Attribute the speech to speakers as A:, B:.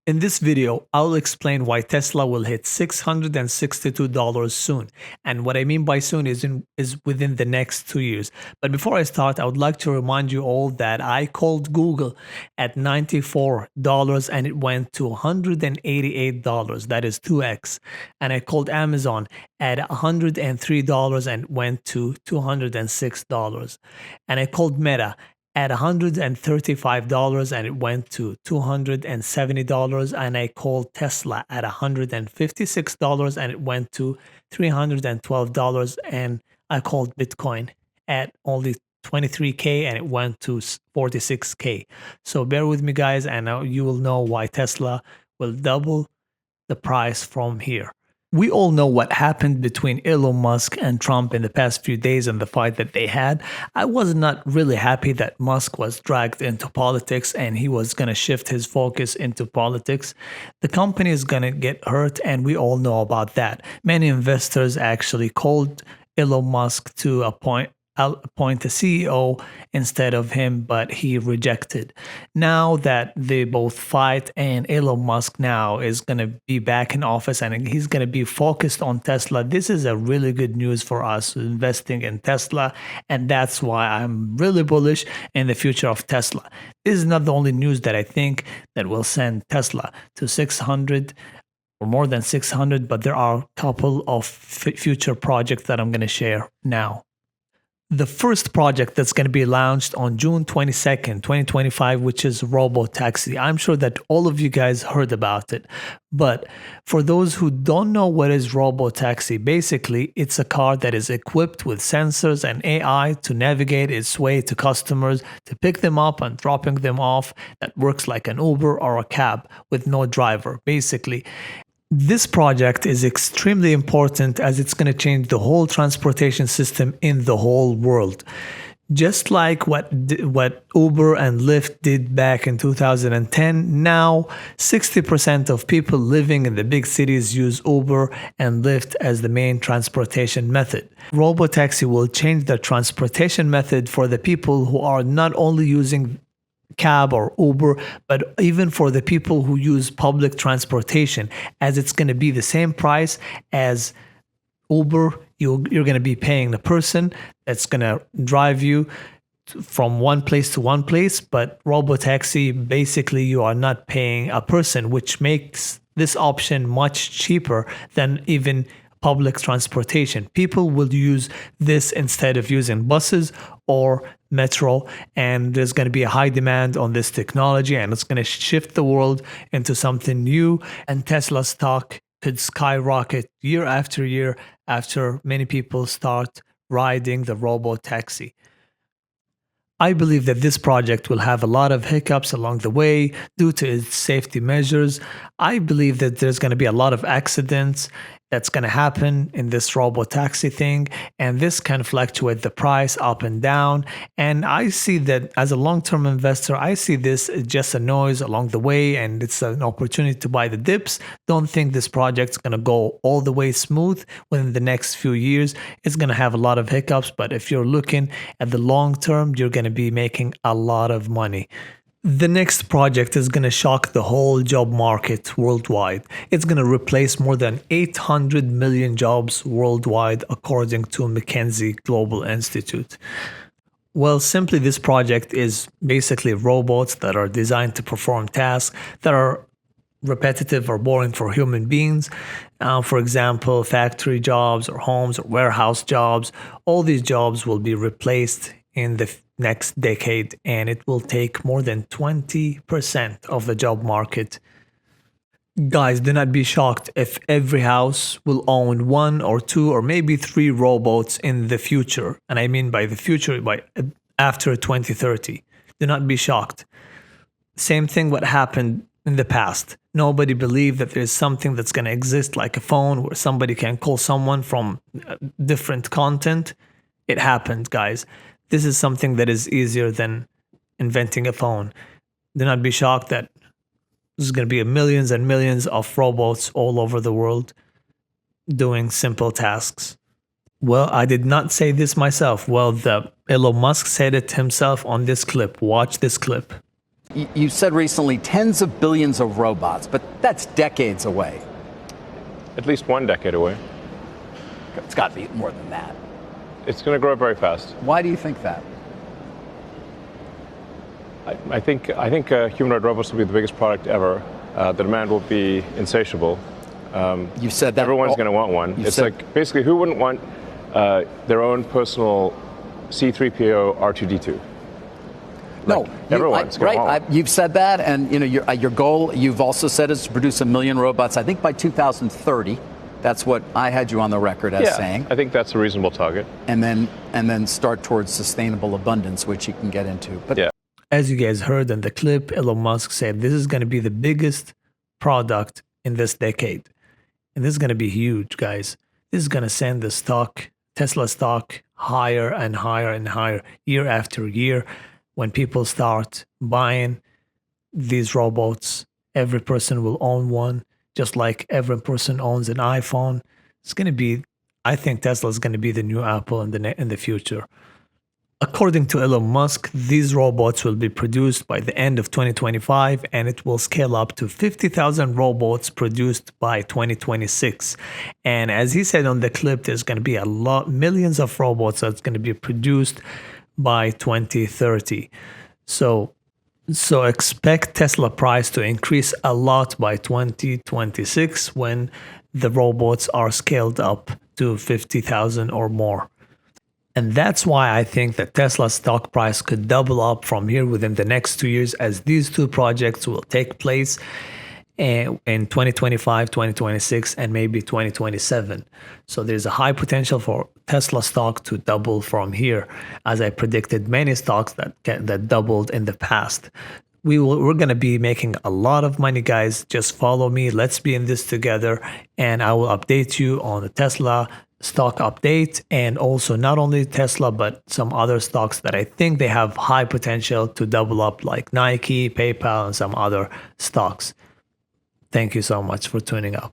A: In this video, I'll explain why Tesla will hit $662 soon. And what I mean by soon is within the next 2 years. But before I start, I would like to remind you all that I called Google at $94 and it went to $188. That is 2x. And I called Amazon at $103 and went to $206. And I called Meta at $135 and it went to $270, and I called Tesla at $156 and it went to $312, and I called Bitcoin at only 23k and it went to 46k. So bear with me guys, and you will know why Tesla will double the price from here. We all know what happened between Elon Musk and Trump in the past few days and the fight that they had. I was not really happy that Musk was dragged into politics and he was going to shift his focus into politics. The company is going to get hurt, and we all know about that. Many investors actually called Elon Musk to appoint a CEO instead of him, but he rejected. Now that they both fight, and Elon Musk now is going to be back in office and he's going to be focused on Tesla, this is a really good news for us investing in Tesla, and that's why I'm really bullish in the future of Tesla. This is not the only news that I think that will send Tesla to 600 or more than 600, but there are a couple of future projects that I'm going to share now. The first project that's going to be launched on June 22nd, 2025, which is Robo Taxi. I'm sure that all of you guys heard about it. But for those who don't know what is Robo Taxi, basically it's a car that is equipped with sensors and AI to navigate its way to customers, to pick them up and dropping them off, that works like an Uber or a cab with no driver, basically. This project is extremely important as it's going to change the whole transportation system in the whole world. Just like what Uber and Lyft did back in 2010, now 60% of people living in the big cities use Uber and Lyft as the main transportation method. Robotaxi will change the transportation method for the people who are not only using cab or Uber, but even for the people who use public transportation, as it's going to be the same price as Uber. You're going to be paying the person that's going to drive you from one place to one place, but Robotaxi, basically you are not paying a person, which makes this option much cheaper than even public transportation. People will use this instead of using buses or metro, and there's going to be a high demand on this technology, and it's going to shift the world into something new, and Tesla stock could skyrocket year after year after many people start riding the Robo Taxi. I believe that this project will have a lot of hiccups along the way due to its safety measures. I believe that there's going to be a lot of accidents that's going to happen in this Robotaxi thing, and this can fluctuate the price up and down. And I see that as a long-term investor, I see this as just a noise along the way, and it's an opportunity to buy the dips. Don't think this project's going to go all the way smooth within the next few years. It's going to have a lot of hiccups, but if you're looking at the long term, you're going to be making a lot of money. The next project is going to shock the whole job market worldwide. It's going to replace more than 800 million jobs worldwide, according to McKinsey Global Institute. Well, simply this project is basically robots that are designed to perform tasks that are repetitive or boring for human beings. For example, factory jobs or homes or warehouse jobs. All these jobs will be replaced in the next decade, and it will take more than 20% of the job market. Guys, do not be shocked if every house will own 1 or 2 or maybe 3 robots in the future. And I mean by the future, by after 2030. Do not be shocked. Same thing what happened in the past. Nobody believed that there's something that's going to exist like a phone where somebody can call someone from different content. It happened, guys. This is something that is easier than inventing a phone. Do not be shocked that there's going to be millions and millions of robots all over the world doing simple tasks. Well, I did not say this myself. Well, Elon Musk said it himself on this clip. Watch this clip.
B: You said recently tens of billions of robots, but that's decades away.
C: At least 1 decade away.
B: It's got to be more than that.
C: It's going to grow very fast.
B: Why do you think that?
C: I think humanoid robots will be the biggest product ever. The demand will be insatiable.
B: You said that
C: everyone's going to want one. It's like basically who wouldn't want their own personal C-3PO R2-D2?
B: No,
C: everyone's going to want one.
B: You've said that, and your goal. You've also said is to produce 1 million robots. I think by 2030. That's what I had you on the record as saying.
C: I think that's a reasonable target.
B: And then start towards sustainable abundance, which you can get into. But
C: yeah.
A: As you guys heard in the clip, Elon Musk said this is going to be the biggest product in this decade. And this is going to be huge, guys. This is going to send the stock, Tesla stock, higher and higher and higher year after year. When people start buying these robots, every person will own one, just like every person owns an iPhone. It's going to be, I think Tesla is going to be the new Apple in the future. According to Elon Musk, these robots will be produced by the end of 2025, and it will scale up to 50,000 robots produced by 2026. And as he said on the clip, there's going to be millions of robots that's going to be produced by 2030. So expect Tesla price to increase a lot by 2026 when the robots are scaled up to 50,000 or more. And that's why I think that Tesla's stock price could double up from here within the next 2 years, as these two projects will take place in 2025, 2026, and maybe 2027. So there's a high potential for Tesla stock to double from here, as I predicted many stocks that doubled in the past. We're going to be making a lot of money, guys. Just follow me. Let's be in this together, and I will update you on the Tesla stock update, and also not only Tesla but some other stocks that I think they have high potential to double up, like Nike, PayPal, and some other stocks. Thank you so much for tuning up.